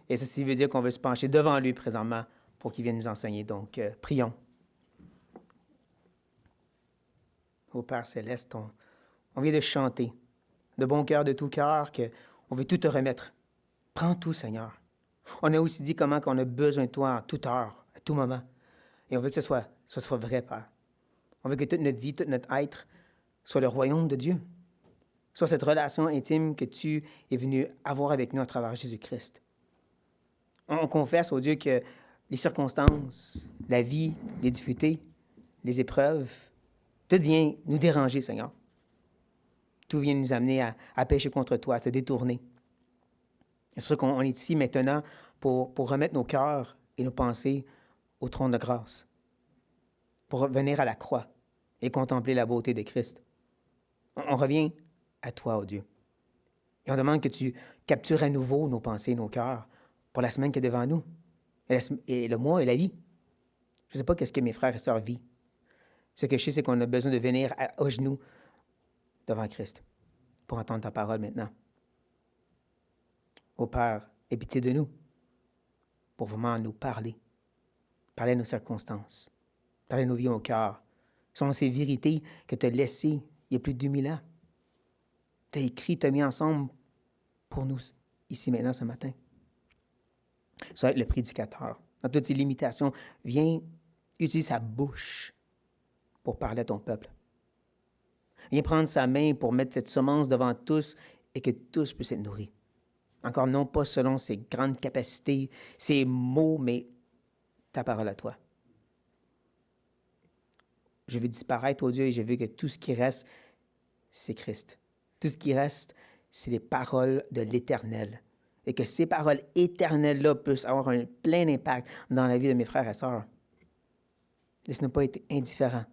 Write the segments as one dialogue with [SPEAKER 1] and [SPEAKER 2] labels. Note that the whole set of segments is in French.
[SPEAKER 1] Et ceci veut dire qu'on veut se pencher devant lui présentement pour qu'il vienne nous enseigner. Donc, prions. Ô Père céleste, on vient de chanter de bon cœur, de tout cœur, qu'on veut tout te remettre. Prends tout, Seigneur. On a aussi dit comment qu'on a besoin de toi en toute heure, à tout moment. Et on veut que ce soit vrai, Père. On veut que toute notre vie, tout notre être soit le royaume de Dieu. Soit cette relation intime que tu es venu avoir avec nous à travers Jésus-Christ. On confesse au Dieu que les circonstances, la vie, les difficultés, les épreuves, tout vient nous déranger, Seigneur. Tout vient nous amener à pécher contre toi, à se détourner. C'est pour ça qu'on est ici maintenant pour remettre nos cœurs et nos pensées au trône de grâce, pour venir à la croix et contempler la beauté de Christ. On revient à toi, ô Dieu. Et on demande que tu captures à nouveau nos pensées, nos cœurs, pour la semaine qui est devant nous, et le mois et la vie. Je ne sais pas qu'est-ce que mes frères et sœurs vivent. Ce que je sais, c'est qu'on a besoin de venir à genoux devant Christ pour entendre ta parole maintenant. Ô Père, aie pitié de nous pour vraiment nous parler. Parler de nos circonstances. Parler de nos vies au cœur. Ce sont ces vérités que tu as laissées il y a plus de 2000 ans. Tu as écrit, tu as mis ensemble pour nous, ici maintenant, ce matin. Ça va être le prédicateur. Dans toutes ses limitations, viens utiliser sa bouche pour parler à ton peuple. Viens prendre sa main pour mettre cette semence devant tous et que tous puissent être nourris. Encore non pas selon ses grandes capacités, ses mots, mais ta parole à toi. Je veux disparaître, ô Dieu, et je veux que tout ce qui reste, c'est Christ. Tout ce qui reste, c'est les paroles de l'Éternel. Et que ces paroles éternelles-là puissent avoir un plein impact dans la vie de mes frères et sœurs. Laisse-nous pas être indifférents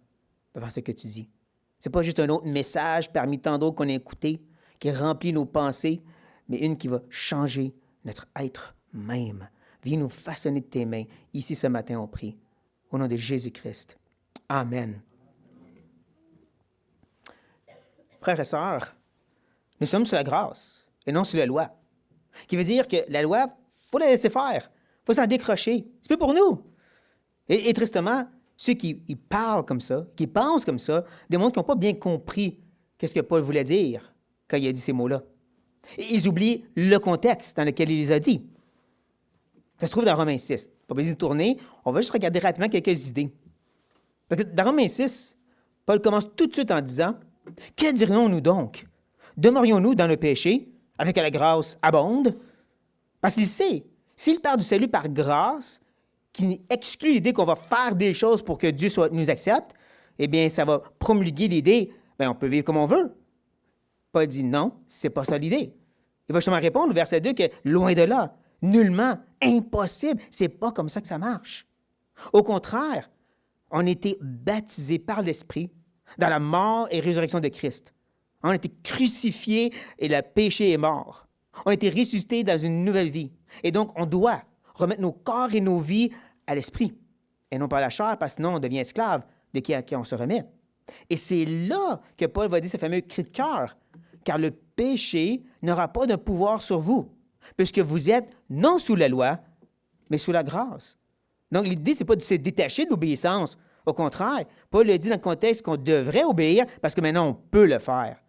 [SPEAKER 1] devant ce que tu dis. Ce n'est pas juste un autre message parmi tant d'autres qu'on a écouté, qui remplit nos pensées, mais une qui va changer notre être même. Viens nous façonner de tes mains. Ici, ce matin, on prie. Au nom de Jésus-Christ. Amen. Frères et sœurs, nous sommes sous la grâce et non sous la loi. Qui veut dire que la loi, il faut la laisser faire. Il faut s'en décrocher. C'est pas pour nous. Et tristement, ceux qui parlent comme ça, qui pensent comme ça, démontrent qu'ils n'ont pas bien compris qu'est-ce que Paul voulait dire quand il a dit ces mots-là. Et ils oublient le contexte dans lequel il les a dit. Ça se trouve dans Romains 6. Pas besoin de tourner. On va juste regarder rapidement quelques idées. Parce que dans Romains 6, Paul commence tout de suite en disant « Que dirions-nous donc? Demeurions-nous dans le péché, avec que la grâce abonde? » Parce qu'il sait, s'il parle du salut par grâce, qui exclut l'idée qu'on va faire des choses pour que Dieu nous accepte, eh bien, ça va promulguer l'idée, bien, on peut vivre comme on veut. Paul dit non, c'est pas ça l'idée. Il va justement répondre au verset 2 que loin de là, nullement, impossible, c'est pas comme ça que ça marche. Au contraire, on a été baptisés par l'Esprit dans la mort et résurrection de Christ. On a été crucifiés et le péché est mort. On a été ressuscités dans une nouvelle vie. Et donc, on doit remettre nos corps et nos vies à l'Esprit et non pas à la chair, parce que sinon, on devient esclave de qui on se remet. Et c'est là que Paul va dire ce fameux cri de cœur. Car le péché n'aura pas de pouvoir sur vous, puisque vous êtes non sous la loi, mais sous la grâce. Donc, l'idée, ce n'est pas de se détacher de l'obéissance. Au contraire, Paul le dit dans le contexte qu'on devrait obéir parce que maintenant, on peut le faire.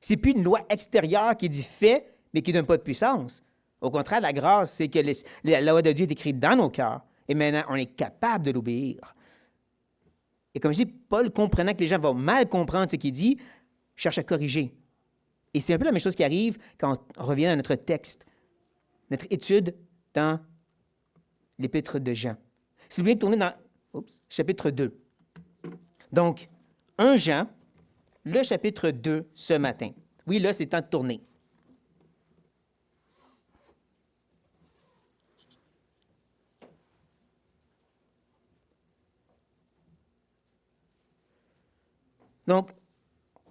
[SPEAKER 1] Ce n'est plus une loi extérieure qui dit fait, mais qui ne donne pas de puissance. Au contraire, la grâce, c'est que la loi de Dieu est écrite dans nos cœurs. Et maintenant, on est capable de l'obéir. Et comme je dis, Paul, comprenant que les gens vont mal comprendre ce qu'il dit, cherche à corriger. Et c'est un peu la même chose qui arrive quand on revient à notre texte, notre étude dans l'Épître de Jean. Si vous voulez tourner dans chapitre 2. Donc, 1 Jean, le chapitre 2 ce matin. Oui, là, c'est temps de tourner. Donc,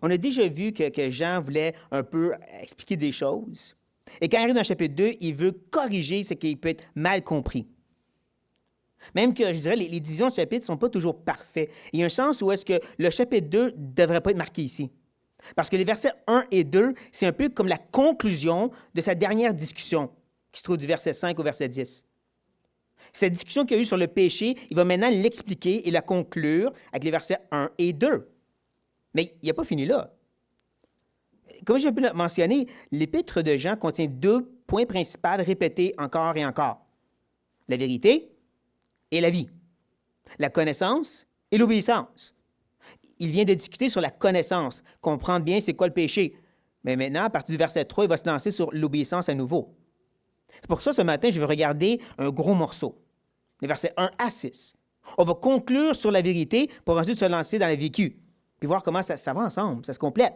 [SPEAKER 1] on a déjà vu que Jean voulait un peu expliquer des choses. Et quand il arrive dans le chapitre 2, il veut corriger ce qui peut être mal compris. Même que, je dirais, les divisions de chapitres ne sont pas toujours parfaites. Il y a un sens où est-ce que le chapitre 2 ne devrait pas être marqué ici. Parce que les versets 1 et 2, c'est un peu comme la conclusion de sa dernière discussion. qui se trouve du verset 5 au verset 10. Cette discussion qu'il y a eu sur le péché, il va maintenant l'expliquer et la conclure avec les versets 1 et 2. Mais il n'a pas fini là. Comme j'ai pu le mentionner, l'épître de Jean contient 2 points principaux répétés encore et encore. La vérité et la vie. La connaissance et l'obéissance. Il vient de discuter sur la connaissance, comprendre bien c'est quoi le péché. Mais maintenant, à partir du verset 3, il va se lancer sur l'obéissance à nouveau. C'est pour ça, ce matin, je vais regarder un gros morceau, les versets 1 à 6. On va conclure sur la vérité pour ensuite se lancer dans la vécu, puis voir comment ça va ensemble, ça se complète.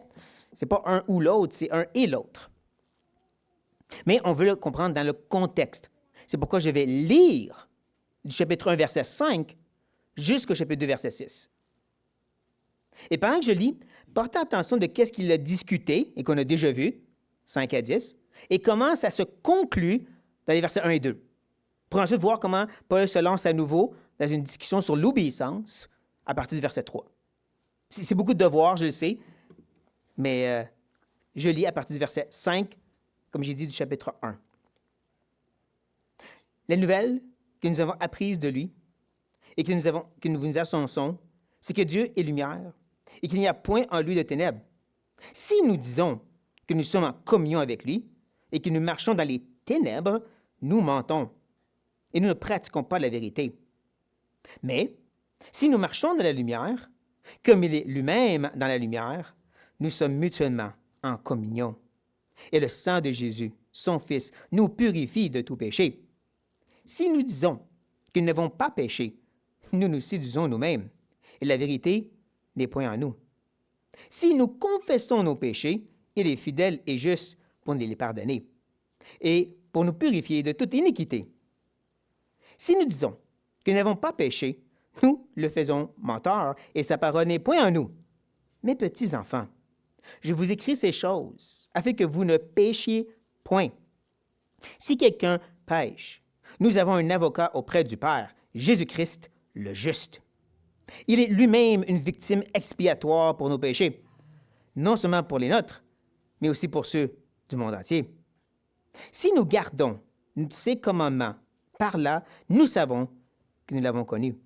[SPEAKER 1] Ce n'est pas un ou l'autre, c'est un et l'autre. Mais on veut le comprendre dans le contexte. C'est pourquoi je vais lire du chapitre 1, verset 5, jusqu'au chapitre 2, verset 6. Et pendant que je lis, portez attention de qu'est-ce qu'il a discuté et qu'on a déjà vu, 5 à 10, et comment ça se conclut dans les versets 1 et 2. Pour ensuite voir comment Paul se lance à nouveau dans une discussion sur l'obéissance à partir du verset 3. C'est beaucoup de devoirs, je le sais, mais je lis à partir du verset 5, comme j'ai dit, du chapitre 1. La nouvelle que nous avons apprise de lui et que nous vous annonçons, c'est que Dieu est lumière et qu'il n'y a point en lui de ténèbres. Si nous disons que nous sommes en communion avec lui et que nous marchons dans les ténèbres, nous mentons et nous ne pratiquons pas la vérité. Mais si nous marchons dans la lumière, comme il est lui-même dans la lumière, nous sommes mutuellement en communion. Et le sang de Jésus, son Fils, nous purifie de tout péché. Si nous disons que nous n'avons pas péché, nous nous séduisons nous-mêmes, et la vérité n'est point en nous. Si nous confessons nos péchés, il est fidèle et juste pour nous les pardonner et pour nous purifier de toute iniquité. Si nous disons que nous n'avons pas péché, nous le faisons menteur et sa parole n'est point en nous. Mes petits enfants, je vous écris ces choses afin que vous ne péchiez point. Si quelqu'un pêche, nous avons un avocat auprès du Père, Jésus-Christ, le juste. Il est lui-même une victime expiatoire pour nos péchés, non seulement pour les nôtres, mais aussi pour ceux du monde entier. Si nous gardons ces commandements, par là, nous savons que nous l'avons connu.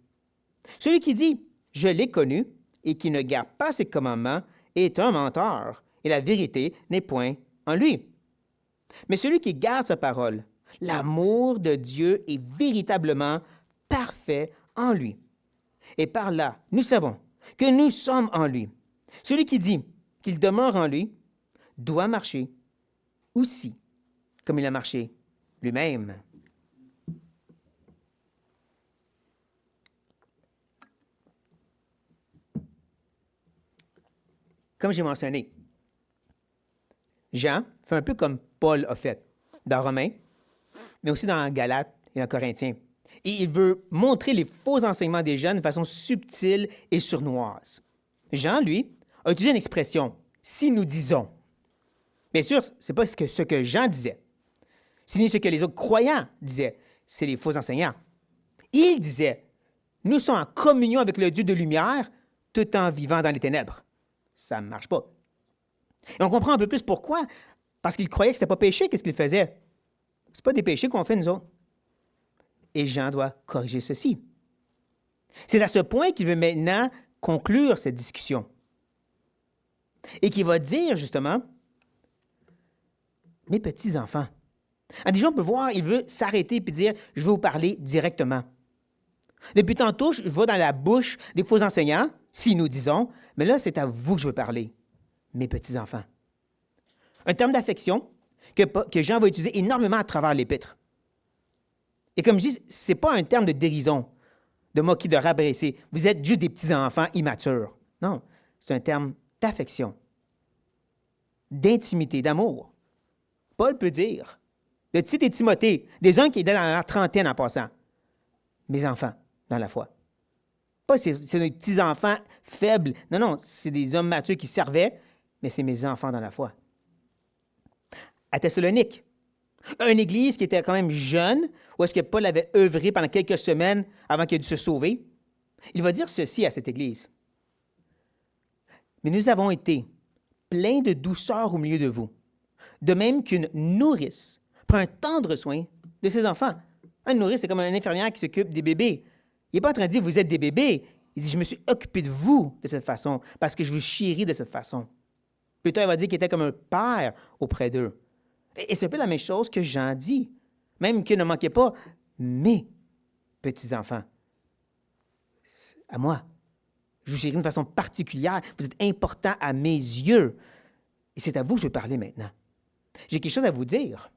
[SPEAKER 1] Celui qui dit « Je l'ai connu » et qui ne garde pas ses commandements est un menteur, et la vérité n'est point en lui. Mais celui qui garde sa parole, l'amour de Dieu est véritablement parfait en lui. Et par là, nous savons que nous sommes en lui. Celui qui dit qu'il demeure en lui doit marcher aussi comme il a marché lui-même. Comme j'ai mentionné, Jean fait un peu comme Paul a fait dans Romains, mais aussi dans Galates et dans Corinthiens. Et il veut montrer les faux enseignements des jeunes de façon subtile et sournoise. Jean, lui, a utilisé une expression « si nous disons ». Bien sûr, ce n'est pas ce que Jean disait. C'est ni ce que les autres croyants disaient. C'est les faux enseignants. Il disait « nous sommes en communion avec le Dieu de lumière tout en vivant dans les ténèbres ». Ça ne marche pas. Et on comprend un peu plus pourquoi. Parce qu'il croyait que ce n'était pas péché, qu'est-ce qu'il faisait? Ce n'est pas des péchés qu'on fait, nous autres. Et Jean doit corriger ceci. C'est à ce point qu'il veut maintenant conclure cette discussion. Et qu'il va dire, justement, « Mes petits-enfants ». Déjà, on peut voir, il veut s'arrêter et dire, « Je vais vous parler directement ». Depuis tantôt, je vais dans la bouche des faux enseignants, si nous disons, mais là, c'est à vous que je veux parler, mes petits-enfants. Un terme d'affection que Jean va utiliser énormément à travers l'Épître. Et comme je dis, ce n'est pas un terme de dérision, de moquer, de rabaisser. Vous êtes juste des petits-enfants immatures. Non, c'est un terme d'affection, d'intimité, d'amour. Paul peut dire, de Tite et Timothée, des uns qui étaient dans la trentaine en passant, mes enfants dans la foi. Pas c'est des petits-enfants faibles. Non, non, c'est des hommes matures qui servaient, mais c'est mes enfants dans la foi. À Thessalonique, une église qui était quand même jeune, où est-ce que Paul avait œuvré pendant quelques semaines avant qu'il ait dû se sauver, il va dire ceci à cette église. « Mais nous avons été pleins de douceur au milieu de vous, de même qu'une nourrice prend un tendre soin de ses enfants. Un nourrice, c'est comme une infirmière qui s'occupe des bébés. Il n'est pas en train de dire, vous êtes des bébés. Il dit, je me suis occupé de vous de cette façon parce que je vous chéris de cette façon. Plutôt, il va dire qu'il était comme un père auprès d'eux. Et c'est un peu la même chose que Jean dit. Même que ne manquez pas mes petits-enfants. À moi. Je vous chéris d'une façon particulière. Vous êtes important à mes yeux. Et c'est à vous que je veux parler maintenant. J'ai quelque chose à vous dire.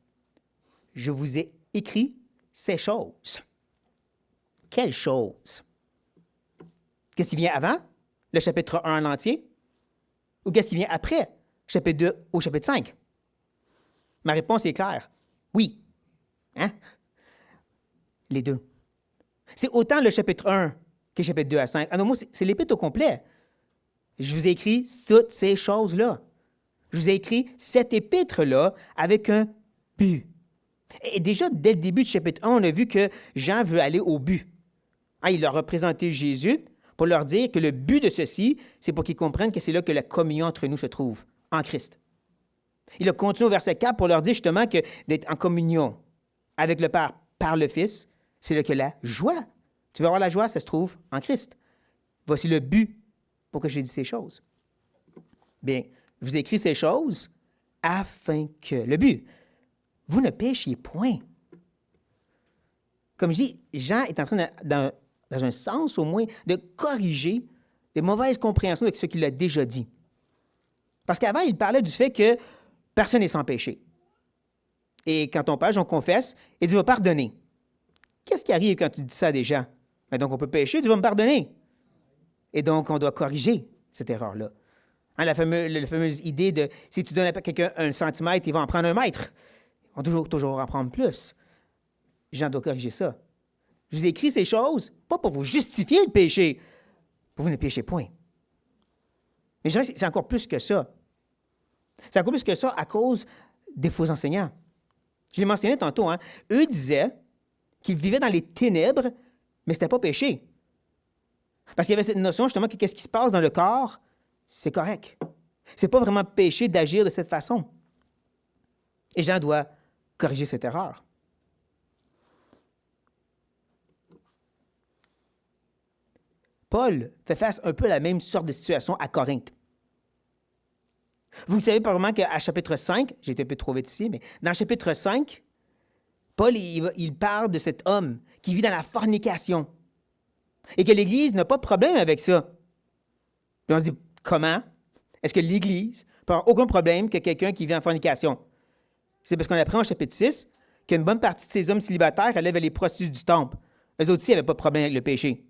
[SPEAKER 1] Je vous ai écrit ces choses. Quelles choses? Qu'est-ce qui vient avant? Le chapitre 1 en entier? Ou qu'est-ce qui vient après? Chapitre 2 au chapitre 5? Ma réponse est claire. Oui. Hein? Les deux. C'est autant le chapitre 1 que le chapitre 2 à 5. En un mot, c'est l'épître au complet. Je vous ai écrit toutes ces choses-là. Je vous ai écrit cette épître-là avec un but. Et déjà, dès le début du chapitre 1, on a vu que Jean veut aller au but. Hein, il leur a présenté Jésus pour leur dire que le but de ceci, c'est pour qu'ils comprennent que c'est là que la communion entre nous se trouve, en Christ. Il a continué au verset 4 pour leur dire justement que d'être en communion avec le Père par le Fils, c'est là que la joie. Tu veux avoir la joie, ça se trouve en Christ. Voici le but pour que j'ai dit ces choses. Bien, je vous ai écrit ces choses afin que... Le but, vous ne péchiez point. Comme je dis, Jean est en train, dans un sens au moins, de corriger des mauvaises compréhensions de ce qu'il a déjà dit. Parce qu'avant, il parlait du fait que personne n'est sans péché. Et quand on pêche, on confesse et Dieu va pardonner. Qu'est-ce qui arrive quand tu dis ça à des gens? Ben donc, on peut pécher, Dieu va me pardonner. Et donc, on doit corriger cette erreur-là. Hein, la fameuse idée de si tu donnes à quelqu'un 1 centimètre, il va en prendre 1 mètre. On va toujours en prendre plus. Jean doit corriger ça. Je vous ai écrit ces choses, pas pour vous justifier le péché, pour vous ne péchez point. Mais je dirais que c'est encore plus que ça. C'est encore plus que ça à cause des faux enseignants. Je l'ai mentionné tantôt, hein? Eux disaient qu'ils vivaient dans les ténèbres, mais ce n'était pas péché. Parce qu'il y avait cette notion justement que qu'est-ce qui se passe dans le corps, c'est correct. C'est pas vraiment péché d'agir de cette façon. Et Jean doit corriger cette erreur. Paul fait face un peu à la même sorte de situation à Corinthe. Vous savez probablement qu'à chapitre 5, j'ai été un peu trop vite ici, mais dans le chapitre 5, Paul il parle de cet homme qui vit dans la fornication et que l'Église n'a pas de problème avec ça. Puis on se dit, comment est-ce que l'Église peut avoir aucun problème que quelqu'un qui vit en fornication? C'est parce qu'on apprend au chapitre 6 qu'une bonne partie de ces hommes célibataires allaient vers les prostituées du temple. Eux autres aussi n'avaient pas de problème avec le péché.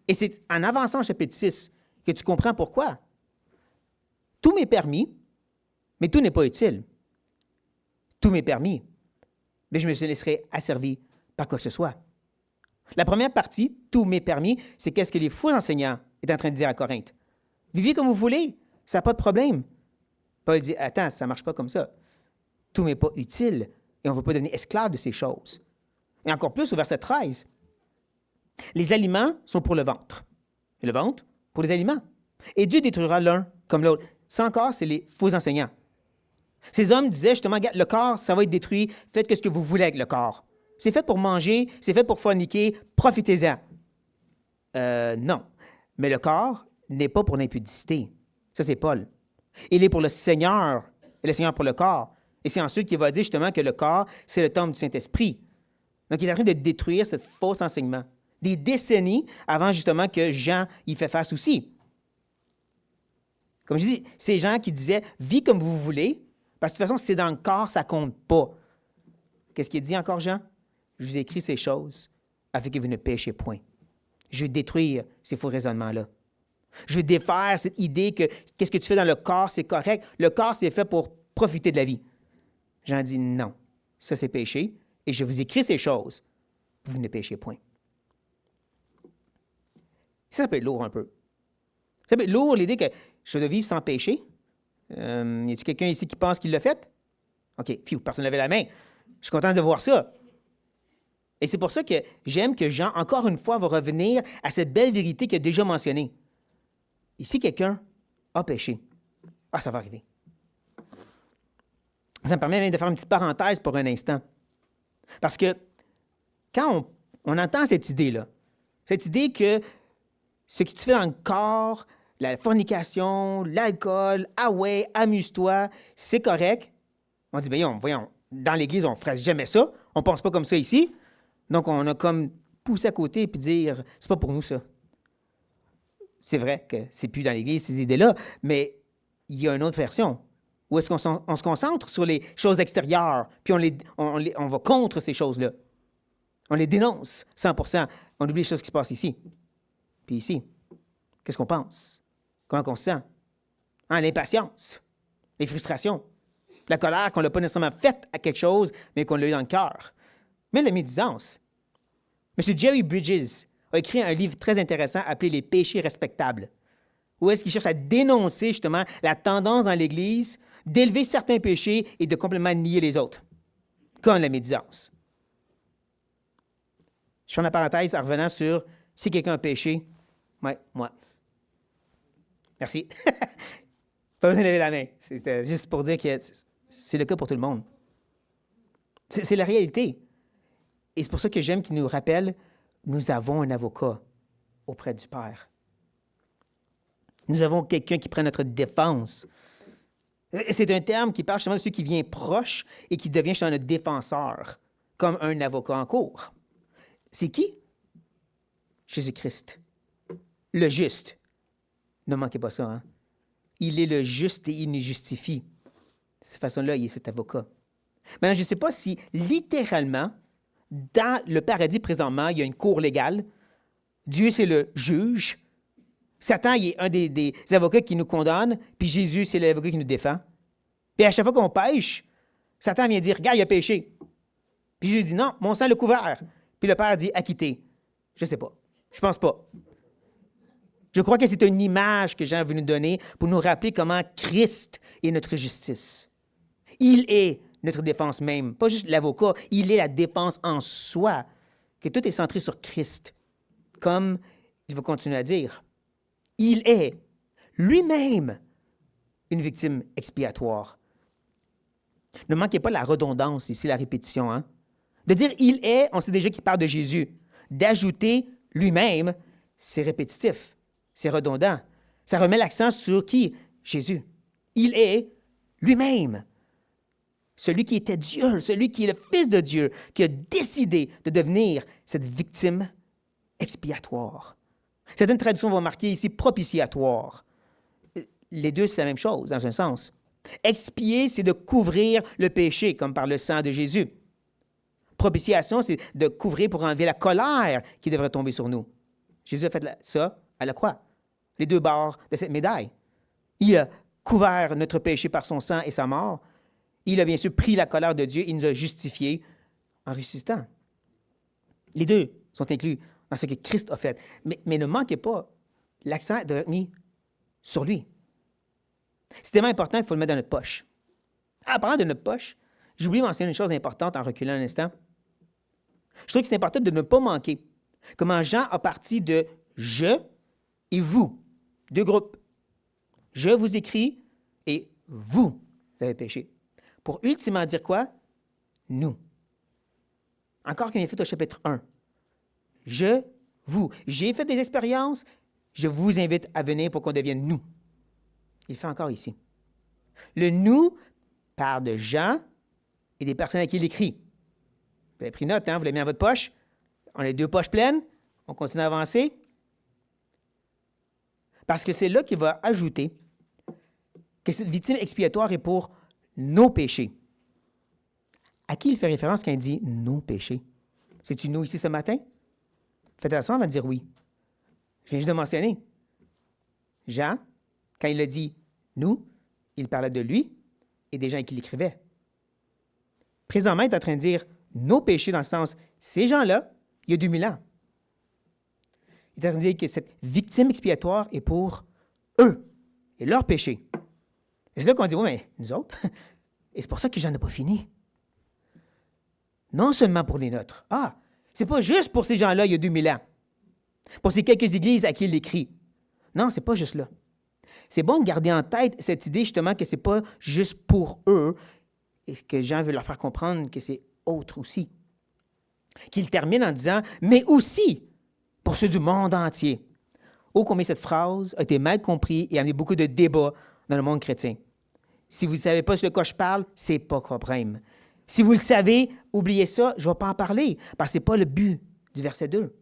[SPEAKER 1] Et c'est en avançant au chapitre 6 que tu comprends pourquoi. Tout m'est permis, mais tout n'est pas utile. Tout m'est permis, mais je me laisserai asservir par quoi que ce soit. La première partie, tout m'est permis, c'est qu'est-ce que les faux enseignants étaient en train de dire à Corinthe. Vivez comme vous voulez, ça n'a pas de problème. Paul dit, attends, ça ne marche pas comme ça. Tout m'est pas utile et on ne veut pas devenir esclave de ces choses. Et encore plus au verset 13. Les aliments sont pour le ventre. Et le ventre pour les aliments. Et Dieu détruira l'un comme l'autre. Ça encore, c'est les faux enseignants. Ces hommes disaient justement, le corps, ça va être détruit, faites ce que vous voulez avec le corps. C'est fait pour manger, c'est fait pour forniquer, profitez-en. Non. Mais le corps n'est pas pour l'impudicité. Ça, c'est Paul. Il est pour le Seigneur, et le Seigneur pour le corps. Et c'est ensuite qu'il va dire justement que le corps, c'est le temple du Saint-Esprit. Donc, il est en train de détruire ce faux enseignement. Des décennies avant justement que Jean y fait face aussi. Comme je dis, ces gens qui disaient « vis comme vous voulez », parce que de toute façon, si c'est dans le corps, ça ne compte pas. Qu'est-ce qu'il dit encore, Jean? Je vous ai écrit ces choses afin que vous ne péchiez point. Je veux détruire ces faux raisonnements-là. Je veux défaire cette idée que qu'est-ce que tu fais dans le corps, c'est correct. Le corps, c'est fait pour profiter de la vie. Jean dit non, ça c'est péché, et je vous écris ces choses, vous ne péchez point. Ça peut être lourd un peu. Ça peut être lourd l'idée que je dois vivre sans péché. Y a-t-il quelqu'un ici qui pense qu'il l'a fait? OK, personne ne levait la main. Je suis content de voir ça. Et c'est pour ça que j'aime que Jean, encore une fois, va revenir à cette belle vérité qu'il a déjà mentionnée. Et si quelqu'un a péché, ça va arriver. Ça me permet même de faire une petite parenthèse pour un instant. Parce que quand on entend cette idée-là, cette idée que ce que tu fais dans le corps, la fornication, l'alcool, ah ouais, amuse-toi, c'est correct. On dit, bien, voyons, dans l'Église, on ne ferait jamais ça. On ne pense pas comme ça ici. Donc, on a comme poussé à côté et dire, c'est pas pour nous, ça. C'est vrai que c'est plus dans l'Église, ces idées-là, mais il y a une autre version. Où est-ce qu'on se concentre sur les choses extérieures, puis on va contre ces choses-là. On les dénonce 100%. On oublie les choses qui se passent ici. Puis ici, qu'est-ce qu'on pense? Comment on se sent? Hein, l'impatience, les frustrations, la colère qu'on n'a pas nécessairement faite à quelque chose, mais qu'on l'a eu dans le cœur. Mais la médisance. M. Jerry Bridges a écrit un livre très intéressant appelé « Les péchés respectables », où est-ce qu'il cherche à dénoncer justement la tendance dans l'Église d'élever certains péchés et de complètement nier les autres, comme la médisance. Je fais une parenthèse en revenant sur si quelqu'un a péché, ouais, moi. Merci. Pas besoin de lever la main. C'était juste pour dire que c'est le cas pour tout le monde. C'est la réalité. Et c'est pour ça que j'aime qu'il nous rappelle, nous avons un avocat auprès du Père. Nous avons quelqu'un qui prend notre défense. C'est un terme qui parle justement de celui qui vient proche et qui devient justement notre défenseur, comme un avocat en cour. C'est qui? Jésus-Christ. Le juste. Ne manquez pas ça, hein? Il est le juste et il nous justifie. De cette façon-là, il est cet avocat. Maintenant, je ne sais pas si, littéralement, dans le paradis présentement, il y a une cour légale. Dieu, c'est le juge. Satan, il est un des avocats qui nous condamne, puis Jésus, c'est l'avocat qui nous défend. Puis à chaque fois qu'on pêche, Satan vient dire, regarde, il a péché. Puis Jésus dit, non, mon sang l'a couvert. Puis le Père dit, acquitté. Je ne sais pas. Je pense pas. Je crois que c'est une image que Jean veut nous donner pour nous rappeler comment Christ est notre justice. Il est notre défense même, pas juste l'avocat, il est la défense en soi, que tout est centré sur Christ. Comme il va continuer à dire, il est lui-même une victime expiatoire. Ne manquez pas la redondance ici, la répétition. Hein? De dire « il est », on sait déjà qu'il parle de Jésus. D'ajouter « lui-même », c'est répétitif, c'est redondant. Ça remet l'accent sur qui? Jésus. Il est lui-même. Celui qui était Dieu, celui qui est le Fils de Dieu, qui a décidé de devenir cette victime expiatoire. Certaines traductions vont marquer ici « propitiatoire ». Les deux, c'est la même chose, dans un sens. Expier, c'est de couvrir le péché, comme par le sang de Jésus. Propitiation, c'est de couvrir pour enlever la colère qui devrait tomber sur nous. Jésus a fait ça à la croix, les deux bords de cette médaille. Il a couvert notre péché par son sang et sa mort. Il a bien sûr pris la colère de Dieu, il nous a justifiés en ressuscitant. Les deux sont inclus dans ce que Christ a fait. Mais ne manquez pas, l'accent doit être mis sur lui. C'est tellement important qu'il faut le mettre dans notre poche. En parlant de notre poche, j'ai oublié de mentionner une chose importante en reculant un instant. Je trouve que c'est important de ne pas manquer comment Jean a parti de « je » et « vous », deux groupes. « Je vous écris » et « vous avez péché ». Pour ultimement dire quoi? Nous. Encore qu'il ait fait au chapitre 1. Je, vous. J'ai fait des expériences, je vous invite à venir pour qu'on devienne nous. Il le fait encore ici. Le nous parle de Jean et des personnes à qui il écrit. Vous avez pris note, hein? Vous l'avez mis dans votre poche. On a les deux poches pleines. On continue à avancer. Parce que c'est là qu'il va ajouter que cette victime expiatoire est pour nos péchés. À qui il fait référence quand il dit « nos péchés » ? C'est-tu nous ici ce matin? Faites attention avant de dire oui. Je viens juste de mentionner. Jean, quand il a dit « nous », il parlait de lui et des gens à qui il écrivait. Présentement, il est en train de dire « nos péchés » dans le sens « ces gens-là, il y a 2000 ans ». Il est en train de dire que cette victime expiatoire est pour eux et leurs péchés. Et c'est là qu'on dit « oui, mais nous autres ». Et c'est pour ça que Jean n'a pas fini. Non seulement pour les nôtres. Ah, c'est pas juste pour ces gens-là il y a 2000 ans. Pour ces quelques églises à qui il écrit. Non, c'est pas juste là. C'est bon de garder en tête cette idée justement que c'est pas juste pour eux et que Jean veut leur faire comprendre que c'est autre aussi. Qu'il termine en disant « mais aussi pour ceux du monde entier ». Ô combien cette phrase a été mal comprise et a amené beaucoup de débats dans le monde chrétien. Si vous ne savez pas de quoi je parle, c'est pas problème. Si vous le savez, oubliez ça, je ne vais pas en parler, parce que ce n'est pas le but du verset 2.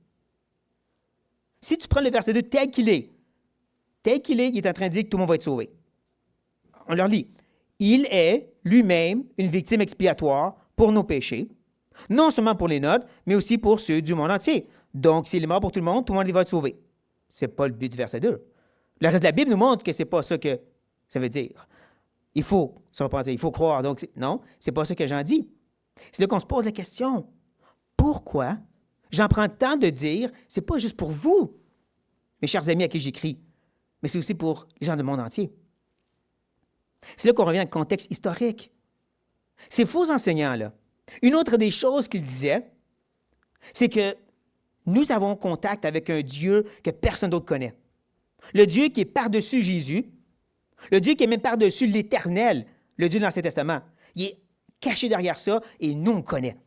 [SPEAKER 1] Si tu prends le verset 2 tel qu'il est, il est en train de dire que tout le monde va être sauvé. On leur lit. Il est lui-même une victime expiatoire pour nos péchés, non seulement pour les nôtres, mais aussi pour ceux du monde entier. Donc, s'il est mort pour tout le monde va être sauvé. Ce n'est pas le but du verset 2. Le reste de la Bible nous montre que ce n'est pas ça que ça veut dire. Il faut se repentir, il faut croire. Donc, non, ce n'est pas ça que Jean dit. C'est là qu'on se pose la question. Pourquoi j'en prends le temps de dire, ce n'est pas juste pour vous, mes chers amis à qui j'écris, mais c'est aussi pour les gens du monde entier. C'est là qu'on revient au contexte historique. Ces faux enseignants-là, une autre des choses qu'ils disaient, c'est que nous avons contact avec un Dieu que personne d'autre connaît. Le Dieu qui est par-dessus Jésus, le Dieu qui est même par-dessus l'Éternel, le Dieu de l'Ancien Testament. Il est caché derrière ça et nous, on le connaît.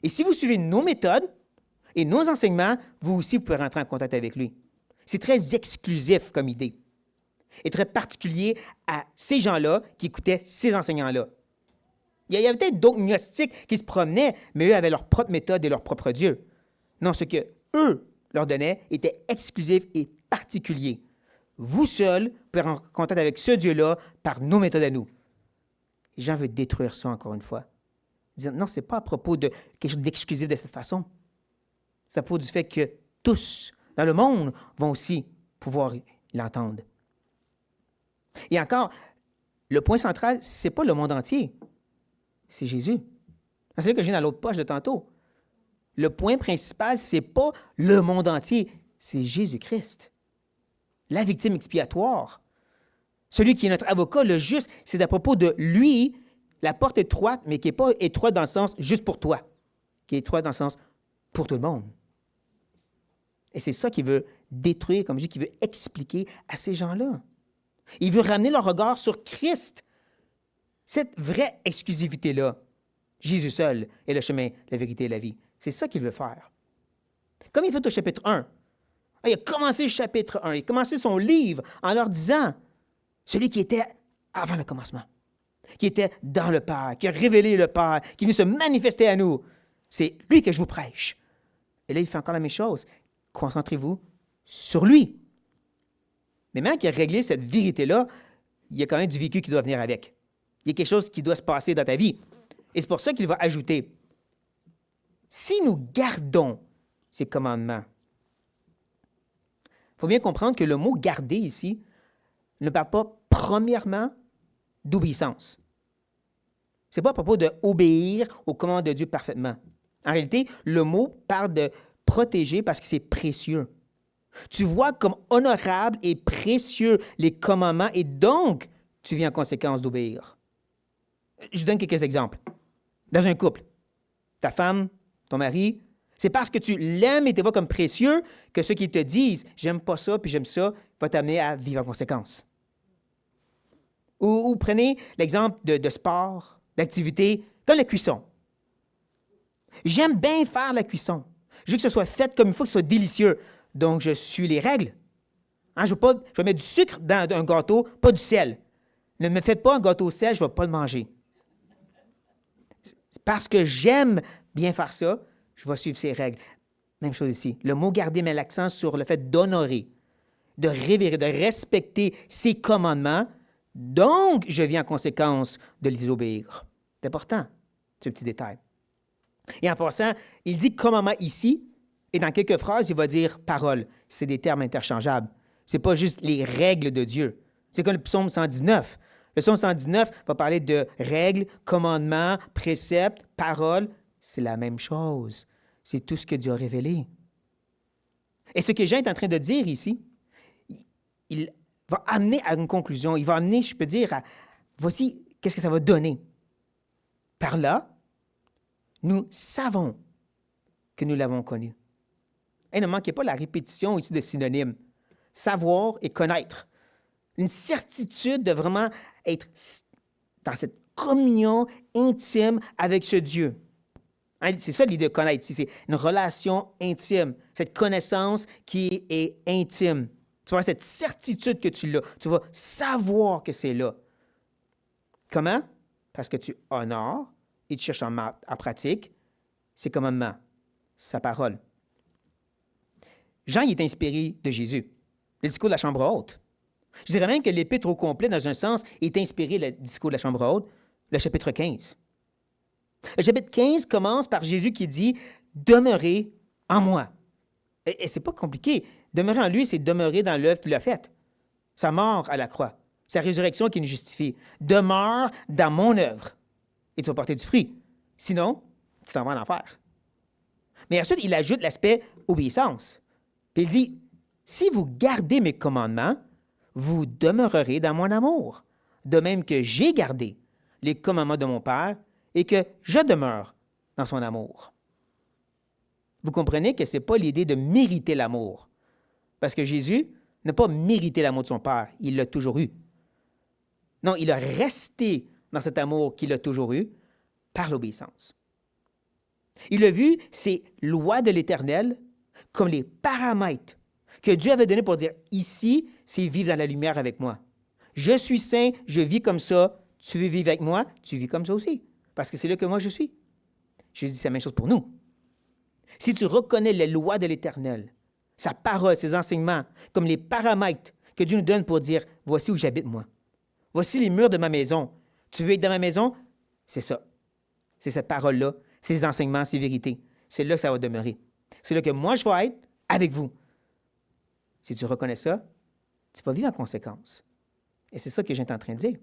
[SPEAKER 1] Et si vous suivez nos méthodes et nos enseignements, vous aussi pouvez rentrer en contact avec lui. C'est très exclusif comme idée et très particulier à ces gens-là qui écoutaient ces enseignants-là. Il y avait peut-être d'autres gnostiques qui se promenaient, mais eux avaient leur propre méthode et leur propre Dieu. Non, ce que eux leur donnaient était exclusif et particulier. Vous seuls pouvez rentrer en contact avec ce Dieu-là par nos méthodes à nous. Jean veut détruire ça encore une fois. Dire, non, ce n'est pas à propos de quelque chose d'exclusif de cette façon. C'est à propos du fait que tous dans le monde vont aussi pouvoir l'entendre. Et encore, le point central, ce n'est pas le monde entier, c'est Jésus. C'est là que je viens dans l'autre poche de tantôt. Le point principal, ce n'est pas le monde entier, c'est Jésus-Christ. La victime expiatoire. Celui qui est notre avocat, le juste, c'est à propos de lui, la porte étroite, mais qui n'est pas étroite dans le sens juste pour toi, qui est étroite dans le sens pour tout le monde. Et c'est ça qu'il veut détruire, comme je dis, qu'il veut expliquer à ces gens-là. Il veut ramener leur regard sur Christ. Cette vraie exclusivité-là, Jésus seul est le chemin, la vérité et la vie. C'est ça qu'il veut faire. Comme il fait au chapitre 1. Il a commencé le chapitre 1, il a commencé son livre en leur disant, celui qui était avant le commencement, qui était dans le Père, qui a révélé le Père, qui est venu se manifester à nous, c'est lui que je vous prêche. Et là, il fait encore la même chose. Concentrez-vous sur lui. Mais maintenant qu'il a réglé cette vérité-là, il y a quand même du vécu qui doit venir avec. Il y a quelque chose qui doit se passer dans ta vie. Et c'est pour ça qu'il va ajouter, si nous gardons ces commandements, il faut bien comprendre que le mot « garder » ici ne parle pas premièrement d'obéissance. Ce n'est pas à propos d'obéir aux commandes de Dieu parfaitement. En réalité, le mot parle de protéger parce que c'est précieux. Tu vois comme honorable et précieux les commandements et donc tu viens en conséquence d'obéir. Je vous donne quelques exemples. Dans un couple, ta femme, ton mari, c'est parce que tu l'aimes et tu vois comme précieux que ceux qui te disent « j'aime pas ça puis j'aime ça » va t'amener à vivre en conséquence. Ou prenez l'exemple de sport, d'activité, comme la cuisson. J'aime bien faire la cuisson. Je veux que ce soit fait comme il faut, que ce soit délicieux. Donc, je suis les règles. Je vais mettre du sucre dans un gâteau, pas du sel. Ne me faites pas un gâteau au sel, je ne vais pas le manger. Parce que j'aime bien faire ça, je vais suivre ces règles. Même chose ici. Le mot « garder » met l'accent sur le fait d'honorer, de révérer, de respecter ses commandements. Donc, je viens en conséquence de les obéir. C'est important, ce petit détail. Et en passant, il dit commandement ici, et dans quelques phrases, il va dire parole. C'est des termes interchangeables. Ce n'est pas juste les règles de Dieu. C'est comme le psaume 119. Le psaume 119 va parler de règles, commandements, préceptes, paroles. C'est la même chose. C'est tout ce que Dieu a révélé. Et ce que Jean est en train de dire ici, il va amener à une conclusion. Il va amener, je peux dire, à voici qu'est-ce que ça va donner. Par là, nous savons que nous l'avons connu. Et ne manquez pas la répétition ici de synonymes. Savoir et connaître. Une certitude de vraiment être dans cette communion intime avec ce Dieu. Hein, c'est ça l'idée de connaître ici, c'est une relation intime, cette connaissance qui est intime. Tu vas avoir cette certitude que tu l'as. Tu vas savoir que c'est là. Comment? Parce que tu honores et tu cherches en pratique ses commandements, sa parole. Jean il est inspiré de Jésus. Le discours de la chambre haute. Je dirais même que l'épître au complet, dans un sens, est inspiré du discours de la chambre haute, le chapitre 15. Le chapitre 15 commence par Jésus qui dit « Demeurez en moi ». Et c'est pas compliqué. Demeurer en lui, c'est demeurer dans l'œuvre qu'il a faite. Sa mort à la croix, sa résurrection qui nous justifie. Demeure dans mon œuvre et tu vas porter du fruit. Sinon, tu t'en vas en enfer. Mais ensuite, il ajoute l'aspect obéissance. Puis il dit « Si vous gardez mes commandements, vous demeurerez dans mon amour, de même que j'ai gardé les commandements de mon Père et que je demeure dans son amour. » Vous comprenez que ce n'est pas l'idée de mériter l'amour, parce que Jésus n'a pas mérité l'amour de son Père, il l'a toujours eu. Non, il a resté dans cet amour qu'il a toujours eu par l'obéissance. Il a vu ces lois de l'Éternel comme les paramètres que Dieu avait donnés pour dire, ici, c'est vivre dans la lumière avec moi. Je suis saint, je vis comme ça, tu veux vivre avec moi, tu vis comme ça aussi, parce que c'est là que moi je suis. Jésus dit la même chose pour nous. Si tu reconnais les lois de l'Éternel, sa parole, ses enseignements, comme les paramètres que Dieu nous donne pour dire, voici où j'habite moi. Voici les murs de ma maison. Tu veux être dans ma maison? C'est ça. C'est cette parole-là, ces enseignements, ces vérités. C'est là que ça va demeurer. C'est là que moi, je vais être avec vous. Si tu reconnais ça, tu vas vivre en conséquence. Et c'est ça que j'étais en train de dire.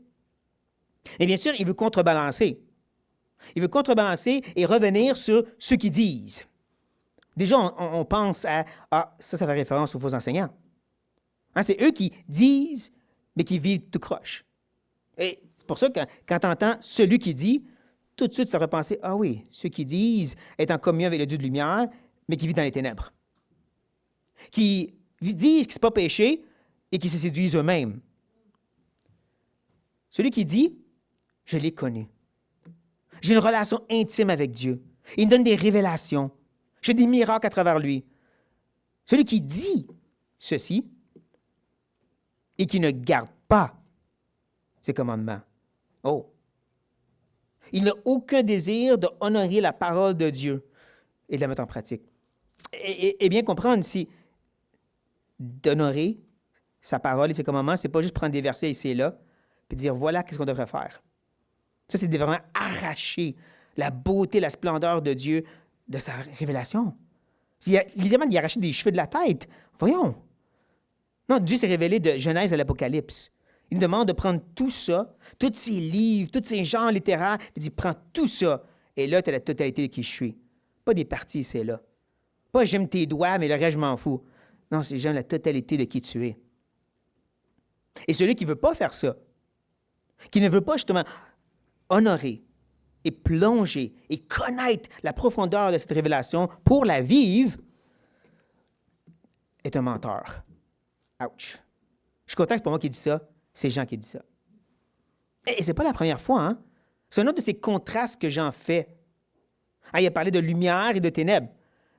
[SPEAKER 1] Et bien sûr, il veut contrebalancer. Il veut contrebalancer et revenir sur ceux qui disent. Déjà, on pense à « Ah, ça fait référence aux faux enseignants. Hein, c'est eux qui disent, mais qui vivent tout croche. » Et c'est pour ça que quand tu entends « celui qui dit », tout de suite, tu aurais pensé « Ah oui, ceux qui disent être en communion avec le Dieu de lumière, mais qui vit dans les ténèbres. » Qui disent que ce n'est pas péché et qui se séduisent eux-mêmes. Celui qui dit « Je l'ai connu. J'ai une relation intime avec Dieu. Il me donne des révélations. J'ai des miracles à travers lui. » Celui qui dit ceci et qui ne garde pas ses commandements. Oh! Il n'a aucun désir d'honorer la parole de Dieu et de la mettre en pratique. Et bien comprendre ici, d'honorer sa parole et ses commandements, ce n'est pas juste prendre des versets ici et là et dire voilà qu'est-ce qu'on devrait faire. Ça, c'est de vraiment arracher la beauté, la splendeur de Dieu de sa révélation. Littéralement, d'y arracher des cheveux de la tête. Voyons. Non, Dieu s'est révélé de Genèse à l'Apocalypse. Il nous demande de prendre tout ça, tous ces livres, tous ces genres littéraires, il dit prends tout ça, et là, tu as la totalité de qui je suis. Pas des parties, c'est là. Pas j'aime tes doigts, mais le reste, je m'en fous. Non, c'est j'aime la totalité de qui tu es. Et celui qui ne veut pas faire ça, qui ne veut pas justement honorer et plonger et connaître la profondeur de cette révélation pour la vivre, est un menteur. Ouch. Je suis content que c'est pas moi qui dis ça, c'est Jean qui dit ça. Et c'est pas la première fois, hein? C'est un autre de ces contrastes que Jean fait. Ah, il a parlé de lumière et de ténèbres,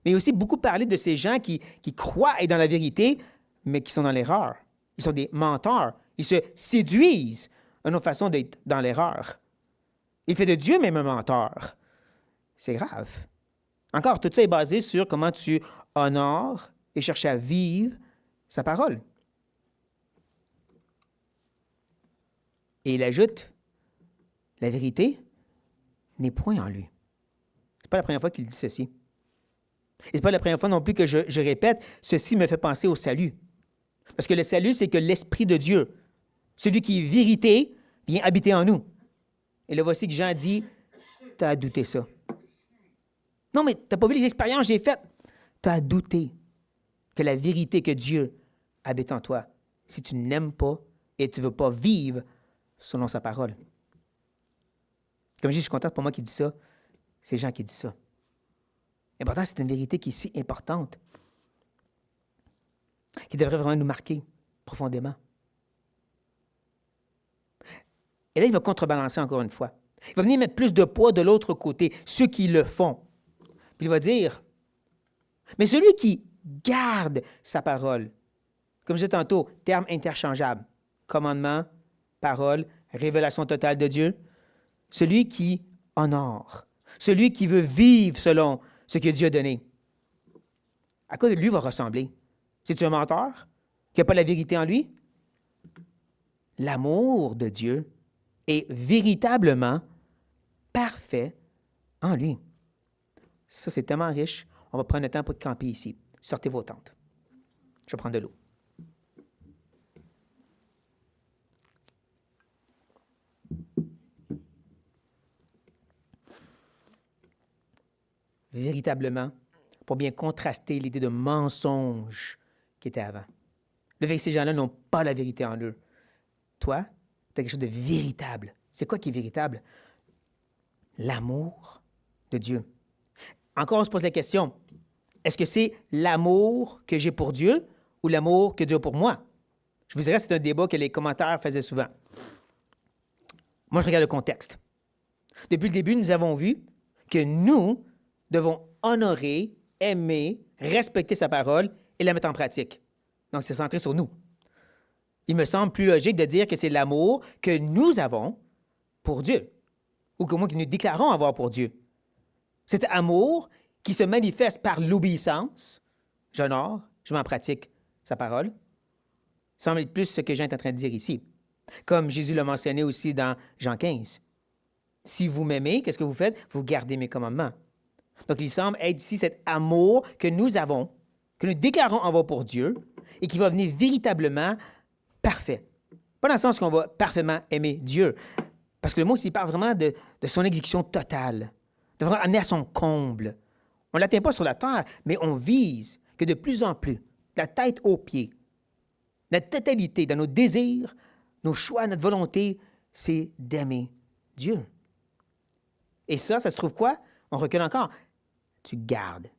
[SPEAKER 1] mais il a aussi beaucoup parlé de ces gens qui croient être dans la vérité, mais qui sont dans l'erreur. Ils sont des menteurs. Ils se séduisent à une autre façon d'être dans l'erreur. Il fait de Dieu même un menteur. C'est grave. Encore, tout ça est basé sur comment tu honores et cherches à vivre sa parole. Et il ajoute, la vérité n'est point en lui. Ce n'est pas la première fois qu'il dit ceci. Et ce n'est pas la première fois non plus que je répète, ceci me fait penser au salut. Parce que le salut, c'est que l'Esprit de Dieu, celui qui est vérité, vient habiter en nous. Et là, voici que Jean dit, tu as douté ça. Non, mais tu n'as pas vu les expériences que j'ai faites. Tu as douté que la vérité, que Dieu habite en toi, si tu n'aimes pas et tu ne veux pas vivre selon sa parole. Comme je suis content pour moi qui dit ça, c'est Jean qui dit ça. Et pourtant, c'est une vérité qui est si importante, qui devrait vraiment nous marquer profondément. Et là, il va contrebalancer encore une fois. Il va venir mettre plus de poids de l'autre côté, ceux qui le font. Puis il va dire, mais celui qui garde sa parole, comme je disais tantôt, terme interchangeable, commandement, parole, révélation totale de Dieu, celui qui honore, celui qui veut vivre selon ce que Dieu a donné. À quoi lui va ressembler? C'est-tu un menteur qui n'a pas la vérité en lui? L'amour de Dieu est véritablement parfait en lui. Ça, c'est tellement riche. On va prendre le temps pour camper ici. Sortez vos tentes. Je vais prendre de l'eau. Véritablement, pour bien contraster l'idée de mensonge qui était avant. Le fait que ces gens-là n'ont pas la vérité en eux. Toi, tu as quelque chose de véritable. C'est quoi qui est véritable? L'amour de Dieu. Encore, on se pose la question, est-ce que c'est l'amour que j'ai pour Dieu ou l'amour que Dieu a pour moi? Je vous dirais, c'est un débat que les commentaires faisaient souvent. Moi, je regarde le contexte. Depuis le début, nous avons vu que nous devons honorer, aimer, respecter sa parole et la mettre en pratique. Donc, c'est centré sur nous. Il me semble plus logique de dire que c'est l'amour que nous avons pour Dieu, ou que nous déclarons avoir pour Dieu. Cet amour qui se manifeste par l'obéissance, j'honore, je mets en pratique sa parole, semble être plus ce que Jean est en train de dire ici. Comme Jésus l'a mentionné aussi dans Jean 15. Si vous m'aimez, qu'est-ce que vous faites? Vous gardez mes commandements. Donc, il semble être ici cet amour que nous avons, que nous déclarons avoir pour Dieu et qui va venir véritablement parfait. Pas dans le sens qu'on va parfaitement aimer Dieu, parce que le mot ici parle vraiment de son exécution totale, de vraiment amener à son comble. On ne l'atteint pas sur la terre, mais on vise que de plus en plus, de la tête aux pieds, notre totalité dans nos désirs, nos choix, notre volonté, c'est d'aimer Dieu. Et ça se trouve quoi? On recule encore. Tu gardes,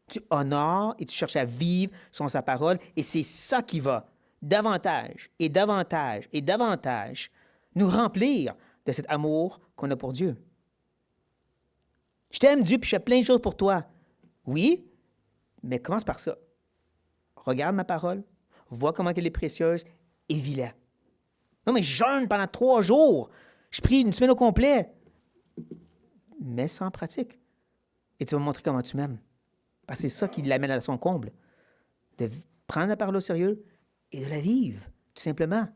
[SPEAKER 1] tu honores et tu cherches à vivre selon sa parole, et c'est ça qui va davantage et davantage et davantage nous remplir de cet amour qu'on a pour Dieu. Je t'aime, Dieu, puis je fais plein de choses pour toi. Oui, mais commence par ça. Regarde ma parole, vois comment elle est précieuse et vis-la. Non, mais je jeûne pendant 3 jours. Je prie une semaine au complet. Mets ça en pratique. Et tu vas me montrer comment tu m'aimes. Parce que c'est ça qui l'amène à son comble. De prendre la parole au sérieux et de la vivre, tout simplement.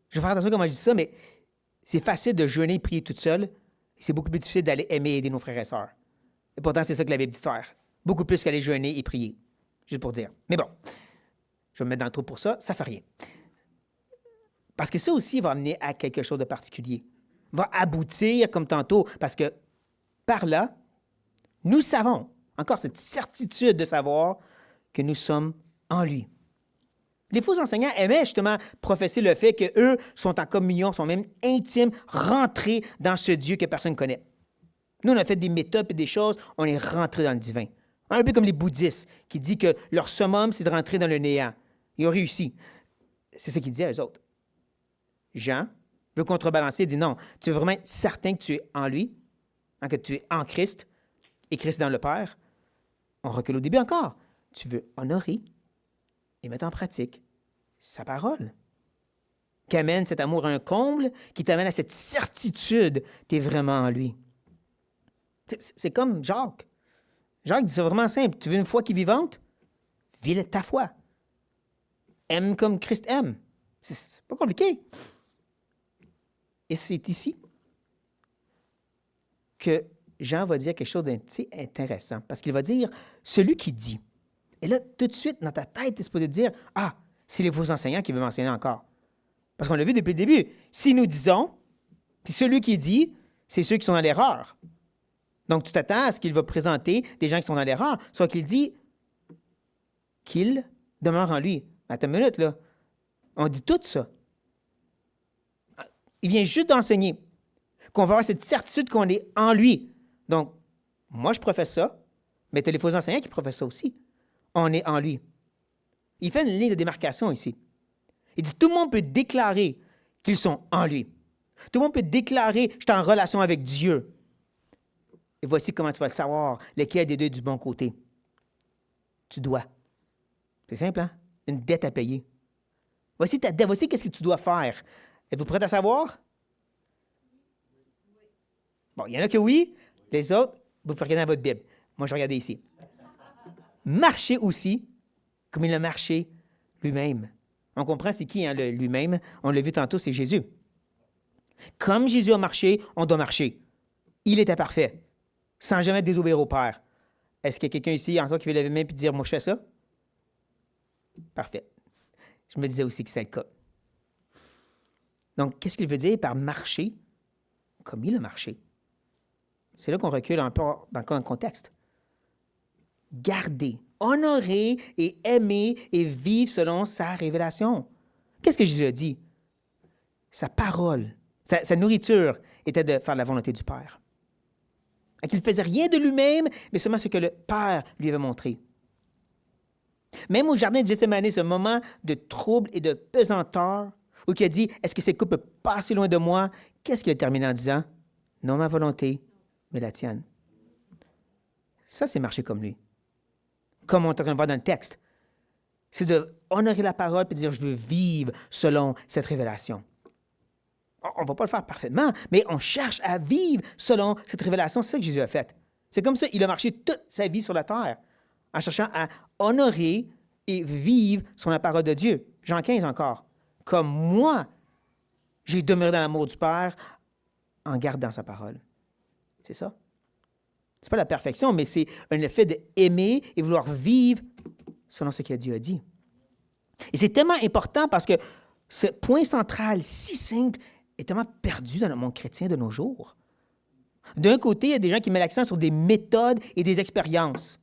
[SPEAKER 1] Je vais faire attention comment je dis ça, mais c'est facile de jeûner et prier toute seule. C'est beaucoup plus difficile d'aller aimer et aider nos frères et sœurs. Et pourtant, c'est ça que la Bible dit de faire. Beaucoup plus qu'aller jeûner et prier. Juste pour dire. Mais bon, je vais me mettre dans le trou pour ça, ça ne fait rien. Parce que ça aussi va amener à quelque chose de particulier. Va aboutir, comme tantôt, parce que par là, nous savons, encore cette certitude de savoir que nous sommes en lui. Les faux enseignants aimaient justement professer le fait qu'eux sont en communion, sont même intimes, rentrés dans ce Dieu que personne ne connaît. Nous, on a fait des méthodes et des choses, on est rentrés dans le divin. Un peu comme les bouddhistes qui disent que leur summum, c'est de rentrer dans le néant. Ils ont réussi. C'est ce qu'ils disaient à eux autres. Jean veut contrebalancer, il dit non, tu veux vraiment être certain que tu es en lui, hein, que tu es en Christ et Christ dans le Père. On recule au début encore. Tu veux honorer et mettre en pratique sa parole, qui amène cet amour à un comble, qui t'amène à cette certitude que tu es vraiment en lui. C'est comme Jacques. Jacques dit ça vraiment simple. Tu veux une foi qui est vivante? Vis ta foi. Aime comme Christ aime. C'est pas compliqué. Et c'est ici que Jean va dire quelque chose d'intéressant, parce qu'il va dire « celui qui dit ». Et là, tout de suite, dans ta tête, tu es supposé te dire « ah, c'est les faux enseignants qui veulent m'enseigner encore ». Parce qu'on l'a vu depuis le début. Si nous disons, puis celui qui dit, c'est ceux qui sont dans l'erreur. Donc, tu t'attends à ce qu'il va présenter des gens qui sont dans l'erreur, soit qu'il dit qu'il demeure en lui. Attends une minute, là. On dit tout ça. Il vient juste d'enseigner qu'on va avoir cette certitude qu'on est en lui. Donc, moi, je professe ça, mais tu as les faux enseignants qui professent ça aussi. On est en lui. Il fait une ligne de démarcation ici. Il dit tout le monde peut déclarer qu'ils sont en lui. Tout le monde peut déclarer, je suis en relation avec Dieu. Et voici comment tu vas le savoir, lequel des deux est du bon côté. Tu dois. C'est simple, hein? Une dette à payer. Voici ta dette, voici qu'est-ce que tu dois faire. Êtes-vous prêt à savoir? Bon, il y en a que oui, les autres, vous pouvez regarder dans votre Bible. Moi, je vais regarder ici. Marchez aussi comme il a marché lui-même. On comprend c'est qui, hein, lui-même? On l'a vu tantôt, c'est Jésus. Comme Jésus a marché, on doit marcher. Il était parfait, sans jamais désobéir au Père. Est-ce qu'il y a quelqu'un ici encore qui veut lever la main et dire, moi, je fais ça? Parfait. Je me disais aussi que c'est le cas. Donc, qu'est-ce qu'il veut dire par marcher comme il a marché? C'est là qu'on recule un peu dans le contexte. Garder, honorer et aimer et vivre selon sa révélation. Qu'est-ce que Jésus a dit? Sa parole, sa nourriture était de faire la volonté du Père. Et qu'il ne faisait rien de lui-même, mais seulement ce que le Père lui avait montré. Même au jardin de Gethsémani, ce moment de trouble et de pesanteur, où il a dit, est-ce que cette coupe peut passer loin de moi? Qu'est-ce qu'il a terminé en disant? Non ma volonté, mais la tienne. Ça, c'est marcher comme lui. Comme on est en train de voir dans le texte. C'est de honorer la parole et de dire, je veux vivre selon cette révélation. On ne va pas le faire parfaitement, mais on cherche à vivre selon cette révélation. C'est ça que Jésus a fait. C'est comme ça, il a marché toute sa vie sur la terre, en cherchant à honorer et vivre sur la parole de Dieu. Jean 15 encore. Comme moi, j'ai demeuré dans l'amour du Père en gardant sa parole. C'est ça. Ce n'est pas la perfection, mais c'est un effet d'aimer et vouloir vivre selon ce que Dieu a dit. Et c'est tellement important parce que ce point central si simple est tellement perdu dans le monde chrétien de nos jours. D'un côté, il y a des gens qui mettent l'accent sur des méthodes et des expériences.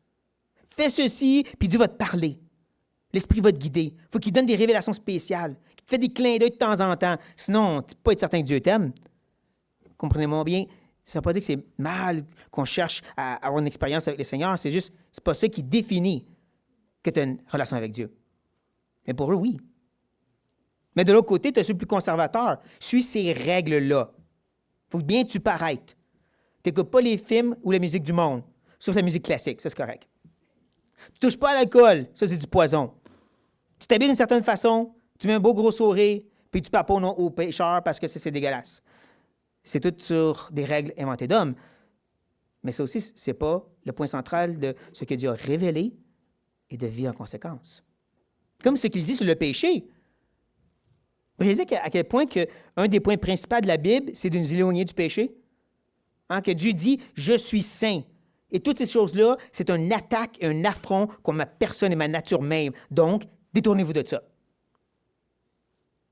[SPEAKER 1] Fais ceci, puis Dieu va te parler. L'Esprit va te guider. Il faut qu'il donne des révélations spéciales, qu'il te fait des clins d'œil de temps en temps. Sinon, tu ne peux pas être certain que Dieu t'aime. Comprenez-moi bien, ça ne veut pas dire que c'est mal qu'on cherche à avoir une expérience avec le Seigneur. C'est juste, c'est pas ça qui définit que tu as une relation avec Dieu. Mais pour eux, oui. Mais de l'autre côté, tu as celui plus conservateur. Suis ces règles-là. Il faut bien que tu paraîtres. Tu n'écoutes pas les films ou la musique du monde, sauf la musique classique, ça c'est correct. Tu ne touches pas à l'alcool, ça c'est du poison. Tu t'habilles d'une certaine façon, tu mets un beau gros sourire, puis tu parles pas aux pécheurs parce que c'est dégueulasse. C'est tout sur des règles inventées d'hommes. Mais ça aussi, ce n'est pas le point central de ce que Dieu a révélé et de vivre en conséquence. Comme ce qu'il dit sur le péché. Vous réalisez à quel point un des points principaux de la Bible, c'est de nous éloigner du péché? Hein, que Dieu dit « Je suis saint ». Et toutes ces choses-là, c'est une attaque et un affront contre ma personne et ma nature même. Donc, détournez-vous de ça.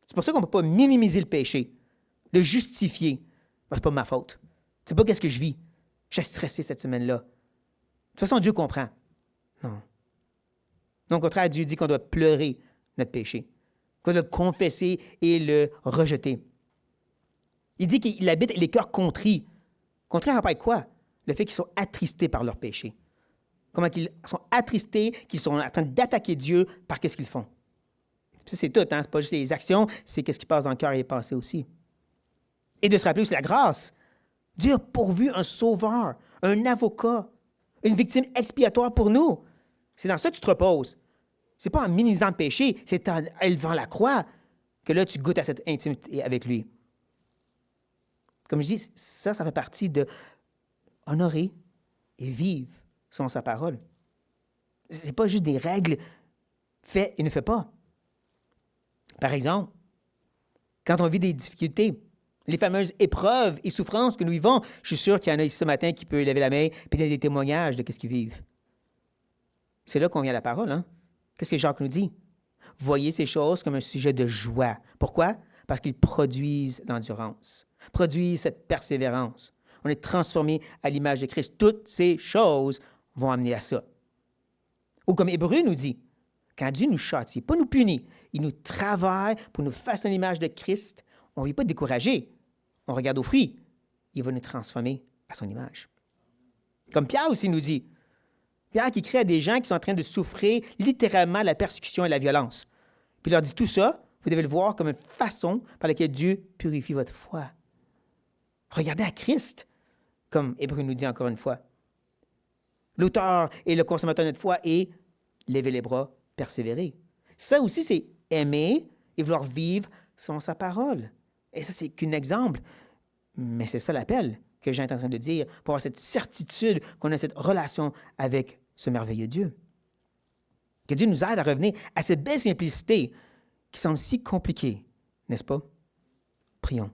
[SPEAKER 1] C'est pour ça qu'on ne peut pas minimiser le péché, le justifier. Ce n'est pas ma faute. C'est pas qu'est-ce que je vis. J'ai stressé cette semaine-là. De toute façon, Dieu comprend. Non. Donc, au contraire, Dieu dit qu'on doit pleurer notre péché, qu'on doit le confesser et le rejeter. Il dit qu'il habite les cœurs contrits. Contrits en quoi? Le fait qu'ils sont attristés par leur péché. Comment ils sont attristés, qu'ils sont en train d'attaquer Dieu par qu'est-ce qu'ils font. Ça, c'est tout, hein? C'est pas juste les actions, c'est qu'est-ce qui passe dans le cœur et les pensées aussi. Et de se rappeler aussi la grâce. Dieu a pourvu un sauveur, un avocat, une victime expiatoire pour nous. C'est dans ça que tu te reposes. C'est pas en minimisant le péché, c'est en élevant la croix que là, tu goûtes à cette intimité avec lui. Comme je dis, ça fait partie de honorer et vivre selon sa parole. Ce n'est pas juste des règles fais et ne fais pas. Par exemple, quand on vit des difficultés, les fameuses épreuves et souffrances que nous vivons, je suis sûr qu'il y en a ici ce matin qui peut lever la main et donner des témoignages de ce qu'ils vivent. C'est là qu'on vient à la parole, hein? Qu'est-ce que Jacques nous dit? Voyez ces choses comme un sujet de joie. Pourquoi? Parce qu'ils produisent l'endurance, produisent cette persévérance. On est transformé à l'image de Christ. Toutes ces choses vont amener à ça. Ou comme Hébreu nous dit, quand Dieu nous châtie, pas nous punit, il nous travaille pour nous façonner l'image de Christ, on ne vient pas décourager. On regarde aux fruits. Il va nous transformer à son image. Comme Pierre aussi nous dit, Pierre qui crée à des gens qui sont en train de souffrir littéralement la persécution et la violence. Puis il leur dit tout ça, vous devez le voir comme une façon par laquelle Dieu purifie votre foi. Regardez à Christ, comme Hébreu nous dit encore une fois. L'auteur et le consommateur de notre foi et lever les bras, persévérer. Ça aussi, c'est aimer et vouloir vivre selon sa parole. Et ça, c'est qu'un exemple. Mais c'est ça l'appel que Jean est en train de dire pour avoir cette certitude qu'on a cette relation avec ce merveilleux Dieu. Que Dieu nous aide à revenir à cette belle simplicité qui semble si compliquée, n'est-ce pas? Prions.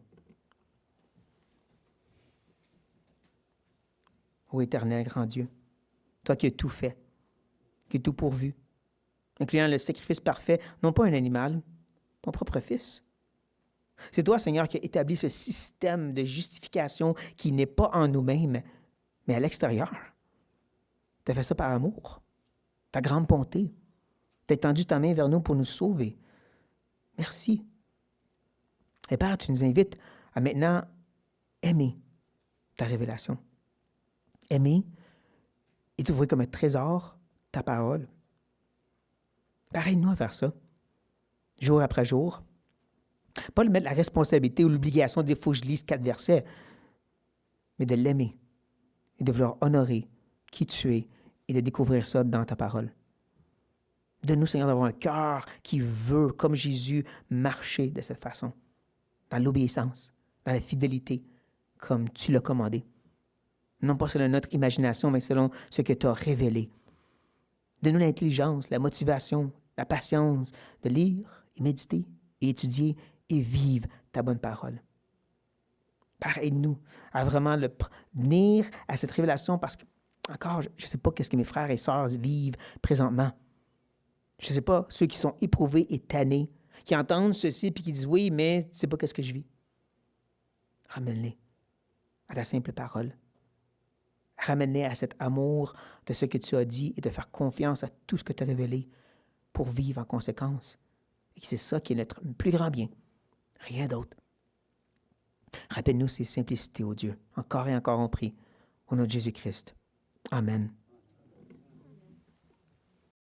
[SPEAKER 1] Ô éternel grand Dieu, toi qui as tout fait, qui as tout pourvu, incluant le sacrifice parfait, non pas un animal, ton propre Fils. C'est toi, Seigneur, qui as établi ce système de justification qui n'est pas en nous-mêmes, mais à l'extérieur. Tu as fait ça par amour, ta grande bonté. Tu as étendu ta main vers nous pour nous sauver. Merci. Et Père, tu nous invites à maintenant aimer ta révélation. Aimer et t'ouvrir comme un trésor ta parole. Père, aide-nous à faire ça, jour après jour. Pas de mettre la responsabilité ou l'obligation de dire « il faut que je lise 4 versets », mais de l'aimer et de vouloir honorer qui tu es et de découvrir ça dans ta parole. Donne-nous, Seigneur, d'avoir un cœur qui veut, comme Jésus, marcher de cette façon, dans l'obéissance, dans la fidélité, comme tu l'as commandé. Non pas selon notre imagination, mais selon ce que tu as révélé. Donne-nous l'intelligence, la motivation, la patience de lire et méditer et étudier et vivre ta bonne parole. Père, aide-nous à vraiment venir à cette révélation parce que, encore, je ne sais pas qu'est-ce que mes frères et sœurs vivent présentement. Je ne sais pas, ceux qui sont éprouvés et tannés, qui entendent ceci puis qui disent oui, mais tu ne sais pas qu'est-ce que je vis. Ramène-les à ta simple parole. Ramène-les à cet amour de ce que tu as dit et de faire confiance à tout ce que tu as révélé pour vivre en conséquence. Et c'est ça qui est notre plus grand bien. Rien d'autre. Rappelle-nous ces simplicités, ô Dieu. Encore et encore on prie. Au nom de Jésus-Christ. Amen.